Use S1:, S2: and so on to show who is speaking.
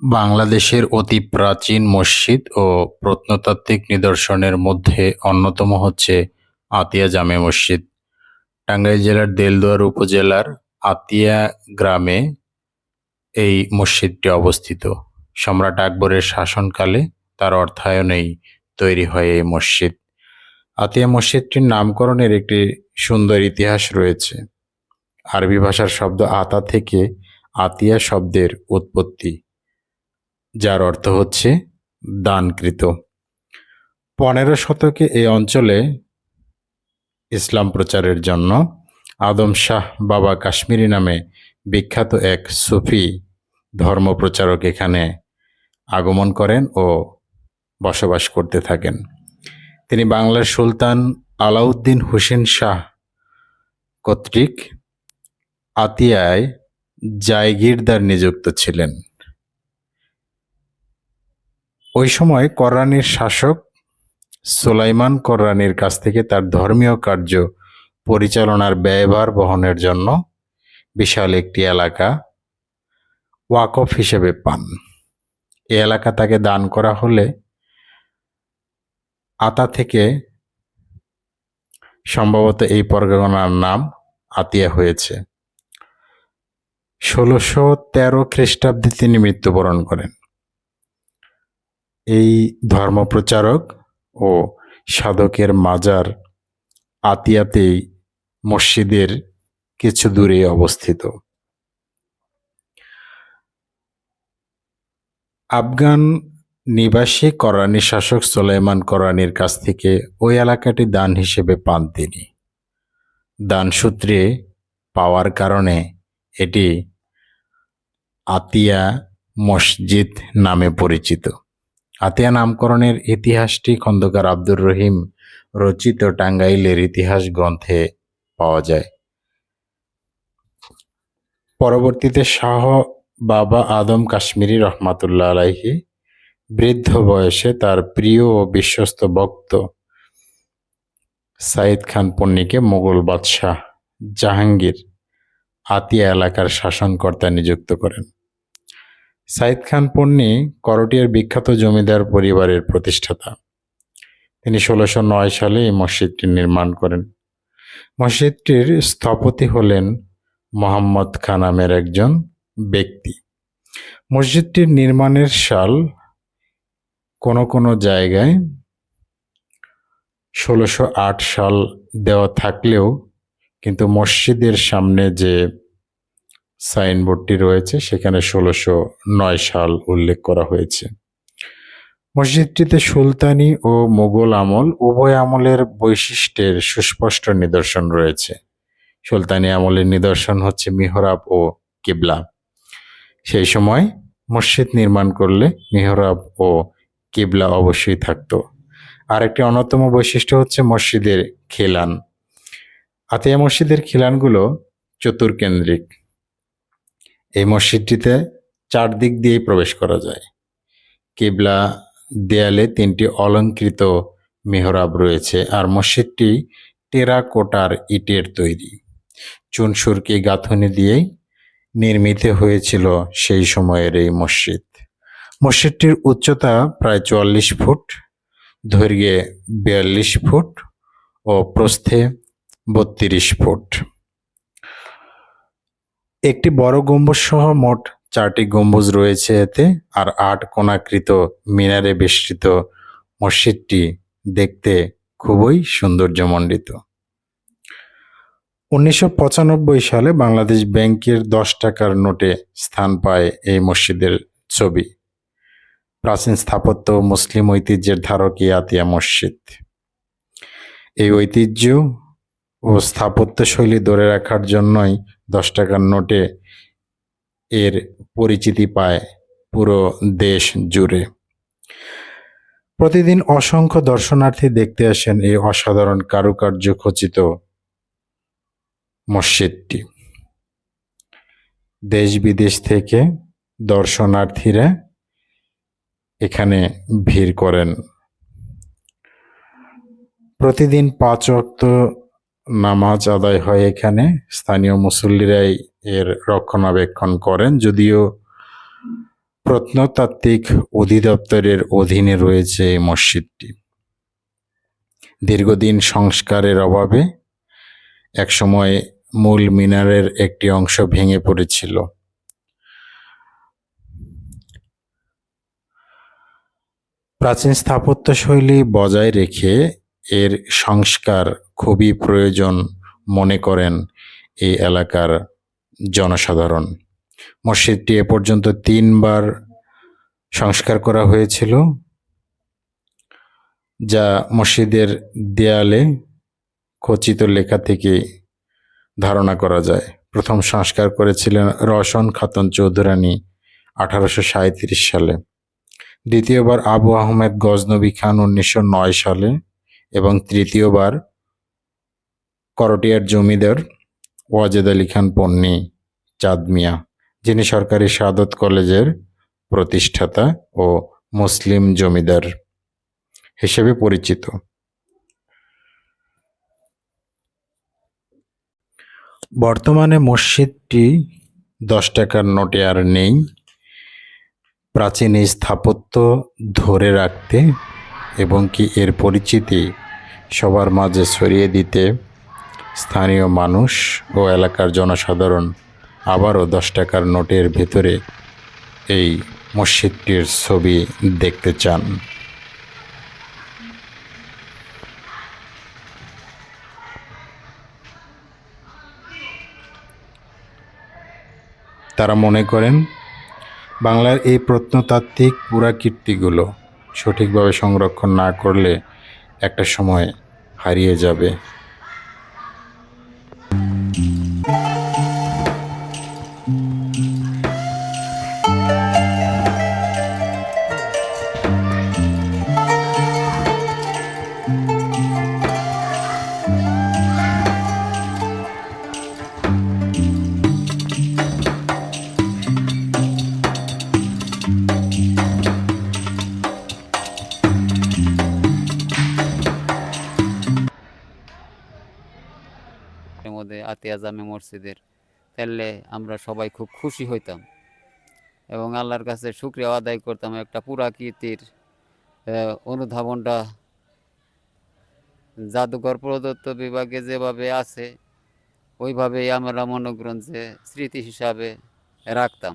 S1: বাংলাদেশের অতি প্রাচীন মসজিদ ও প্রত্নতাত্ত্বিক নিদর্শনের মধ্যে অন্যতম হচ্ছে আতিয়া জামে মসজিদ। টাঙ্গাইল জেলার দেলদুয়ার উপজেলার আতিয়া গ্রামে এই মসজিদটি অবস্থিত। সম্রাট আকবরের শাসনকালে তার অর্থায়নেই তৈরি হয় এই মসজিদ। আতিয়া মসজিদটির নামকরণের একটি সুন্দর ইতিহাস রয়েছে। আরবি ভাষার শব্দ আতা থেকে আতিয়া শব্দের উৎপত্তি, যার অর্থ হচ্ছে দানকৃত। 15 শতকে এই অঞ্চলে ইসলাম প্রচারের জন্য আদম শাহ বাবা কাশ্মীরি নামে বিখ্যাত এক সুফি ধর্মপ্রচারক এখানে আগমন করেন ও বসবাস করতে থাকেন। তিনি বাংলার সুলতান আলাউদ্দিন হোসেন শাহ কর্তৃক আতিয়ায় জায়গিরদার নিযুক্ত ছিলেন। ওই সময় কররানীর শাসক সুলাইমান কররানীর কাছ থেকে তার ধর্মীয় কার্য পরিচালনার ব্যয়ভার বহনের জন্য বিশাল একটি এলাকা ওয়াকফ হিসেবে পান। এই এলাকা তাকে দান করা হলে আতা থেকে সম্ভবত এই পরগনার নাম আতিয়া হয়েছে। 1613 খ্রিস্টাব্দে তিনি মৃত্যুবরণ করেন। এই ধর্মপ্রচারক ও সাধকের মাজার আতিয়াতেই মসজিদের কিছু দূরে অবস্থিত। আফগান নিবাসী কররানী শাসক সুলাইমান কররানীর কাছ থেকে ওই এলাকাটি দান হিসেবে পান তিনি। দান সূত্রে পাওয়ার কারণে এটি আতিয়া মসজিদ নামে পরিচিত। আতিয়া নামকরণের ইতিহাসটি খন্দকার আব্দুর রহিম রচিত টাঙ্গাইলের ইতিহাস গ্রন্থে পাওয়া যায়। পরবর্তীতে শাহ বাবা আদম কাশ্মীরি রহমাতুল্লাহ আলাইহি বৃদ্ধ বয়সে তার প্রিয় ও বিশ্বস্ত ভক্ত সাইদ খান পন্নীকে মোগল বাদশাহ জাহাঙ্গীর আতিয়া এলাকার শাসনকর্তা নিযুক্ত করেন। সাইদ খান পন্নী করটিয়ার বিখ্যাত জমিদার পরিবারের প্রতিষ্ঠাতা। তিনি 1609 সালে এই মসজিদটি নির্মাণ করেন। মসজিদটির স্থপতি হলেন মোহাম্মদ খান নামের একজন ব্যক্তি। মসজিদটির নির্মাণের সাল কোনো কোনো জায়গায় 1608 সাল দেওয়া থাকলেও কিন্তু মসজিদের সামনে যে সাইনবোর্ডটি রয়েছে সেখানে 1609 সাল উল্লেখ করা হয়েছে। মসজিদটিতে সুলতানি ও মোগল আমল উভয় আমলের বৈশিষ্ট্যের সুস্পষ্ট নিদর্শন রয়েছে। সুলতানি আমলের নিদর্শন হচ্ছে মিহরাব ও কিবলা। সেই সময় মসজিদ নির্মাণ করলে মিহরাব ও কিবলা অবশ্যই থাকতো। আরেকটি অন্যতম বৈশিষ্ট্য হচ্ছে মসজিদের খিলান। আতিয়া মসজিদের খিলানগুলো চতুর্কেন্দ্রিক। এই মসজিদটিতে 4 দিক দিয়েই প্রবেশ করা যায়। কিবলা দেয়ালে 3টি অলঙ্কৃত মিহরাব রয়েছে আর মসজিদটি টেরাকোটার ইটের তৈরি। চুনসুরকি গাঁথনি দিয়েই নির্মিত হয়েছিল সেই সময়ের এই মসজিদ। মসজিদটির উচ্চতা প্রায় 44 ফুট, দৈর্ঘ্যে 42 ফুট ও প্রস্থে 32 ফুট। একটি বড় গম্বুজ সহ মোট 4টি গম্বুজ রয়েছে এতে, আর 8 কোণাকৃত মিনারে বেষ্টিত মসজিদটি দেখতে খুবই সৌন্দর্যমণ্ডিত। 1995 সালে বাংলাদেশ ব্যাংকের 10 টাকার নোটে স্থান পায় এই মসজিদের ছবি। প্রাচীন স্থাপত্য ও মুসলিম ঐতিহ্যের ধারক এই আতিয়া মসজিদ। এই ঐতিহ্য ও স্থাপত্য শৈলী ধরে রাখার জন্যই 10 টাকার নোটে এর পরিচিতি পায় পুরো দেশ জুড়ে। প্রতিদিন অসংখ্য দর্শনার্থী দেখতে আসেন এই অসাধারণ কারুকার্য খচিত মসজিদটি। দেশ বিদেশ থেকে দর্শনার্থীরা এখানে ভিড় করেন। প্রতিদিন 5 ওয়াক্ত নামাজ আদায় হয় এখানে। স্থানীয় মুসল্লিরাই এর রক্ষণাবেক্ষণ করেন, যদিও প্রত্নতাত্ত্বিক অধিদপ্তরের অধীনে রয়েছে এই মসজিদটি। দীর্ঘদিন সংস্কারের অভাবে একসময় মূল মিনারের একটি অংশ ভেঙে পড়েছিল। প্রাচীন স্থাপত্যশৈলী বজায় রেখে এর সংস্কার খুবই প্রয়োজন মনে করেন এই এলাকার জনসাধারণ। মসজিদটি এ পর্যন্ত 3 বার সংস্কার করা হয়েছিল, যা মসজিদের দেয়ালে খচিত লেখা থেকে ধারণা করা যায়। প্রথম সংস্কার করেছিলেন রওশন খাতুন চৌধুরানী 1837 সালে, দ্বিতীয়বার আবু আহমেদ গজনবী খান 1909 সালে এবং তৃতীয়বার করটিয়ার জমিদার ওয়াজেদ আলী খান পন্নী চাঁদ মিয়া, যিনি সরকারি সাদত কলেজের প্রতিষ্ঠাতা ও মুসলিম জমিদার হিসেবে পরিচিত। বর্তমানে মসজিদটি 10 টাকার নোটে আর নেই। প্রাচীন এই স্থাপত্য ধরে রাখতে এবং কি এর পরিচিতি সবার মাঝে ছড়িয়ে দিতে স্থানীয় মানুষ ও এলাকার জনসাধারণ আবারও 10 টাকার নোটের ভেতরে এই মসজিদটির ছবি দেখতে চান। তারা মনে করেন বাংলার এই প্রত্নতাত্ত্বিক পুরাকীর্তিগুলো সঠিকভাবে সংরক্ষণ না করলে একটা সময় হারিয়ে যাবে।
S2: মধ্যে আতিয়া জামে মসজিদের, তাহলে আমরা সবাই খুব খুশি হইতাম এবং আল্লাহর কাছে শুকরিয়া আদায় করতাম। একটা পুরাকীর্তির অনুধাবনটা জাদুঘর প্রদত্ত বিভাগে যেভাবে আছে ওইভাবেই আমরা মনোগ্রন্থে স্মৃতি হিসাবে রাখতাম।